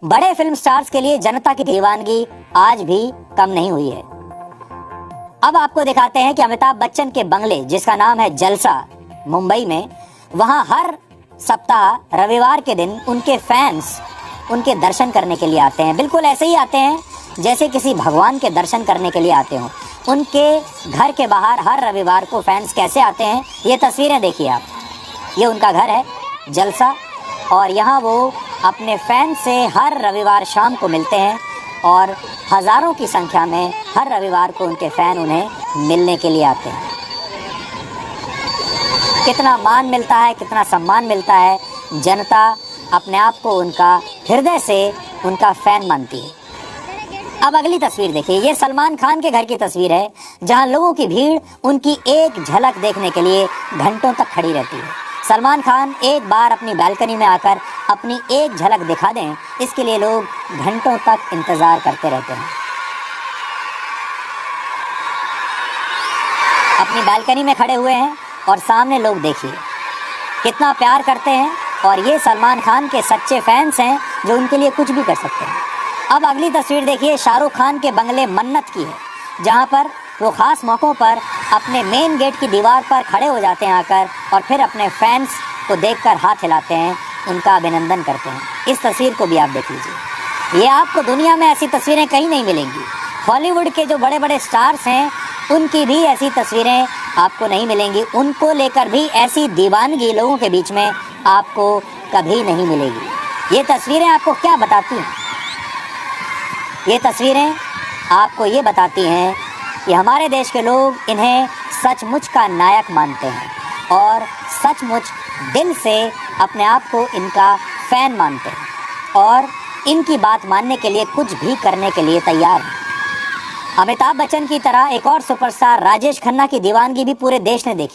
बड़े film stars के लिए जनता की दीवानगी आज भी कम नहीं हुई है। अब आपको दिखाते हैं कि अमिताभ बच्चन के बंगले, जिसका नाम है जलसा, मुंबई में, वहां हर सप्ताह रविवार के दिन उनके फैंस उनके दर्शन करने के लिए आते हैं। बिल्कुल ऐसे ही आते हैं जैसे किसी भगवान के दर्शन करने के लिए आते हों। उनके घर के बाहर हर रविवार को फैंस कैसे आते हैं, ये तस्वीरें देखिए आप। ये उनका घर है जलसा, और यहाँ वो अपने फैन से हर रविवार शाम को मिलते हैं और हज़ारों की संख्या में हर रविवार को उनके फ़ैन उन्हें मिलने के लिए आते हैं। कितना मान मिलता है, कितना सम्मान मिलता है। जनता अपने आप को उनका हृदय से उनका फ़ैन मानती है। अब अगली तस्वीर देखिए। ये सलमान खान के घर की तस्वीर है, जहां लोगों की भीड़ उनकी एक झलक देखने के लिए घंटों तक खड़ी रहती है। सलमान खान एक बार अपनी बालकनी में आकर अपनी एक झलक दिखा दें, इसके लिए लोग घंटों तक इंतजार करते रहते हैं। अपनी बालकनी में खड़े हुए हैं और सामने लोग देखिए कितना प्यार करते हैं, और ये सलमान खान के सच्चे फैंस हैं जो उनके लिए कुछ भी कर सकते हैं। अब अगली तस्वीर देखिए। शाहरुख खान के बंगले मन्नत की है, जहां पर वो ख़ास मौक़ों पर अपने मेन गेट की दीवार पर खड़े हो जाते हैं आकर, और फिर अपने फैंस को देखकर हाथ हिलाते हैं, उनका अभिनंदन करते हैं। इस तस्वीर को भी आप देख लीजिए। ये आपको दुनिया में ऐसी तस्वीरें कहीं नहीं मिलेंगी। हॉलीवुड के जो बड़े बड़े स्टार्स हैं, उनकी भी ऐसी तस्वीरें आपको नहीं मिलेंगी। उनको लेकर भी ऐसी दीवानगी लोगों के बीच में आपको कभी नहीं मिलेगी। ये तस्वीरें आपको क्या बताती हैं? ये तस्वीरें आपको ये बताती हैं कि हमारे देश के लोग इन्हें सचमुच का नायक मानते हैं और सचमुच दिल से अपने आप को इनका फ़ैन मानते हैं और इनकी बात मानने के लिए कुछ भी करने के लिए तैयार हैं। अमिताभ बच्चन की तरह एक और सुपरस्टार राजेश खन्ना की दीवानगी भी पूरे देश ने देखी।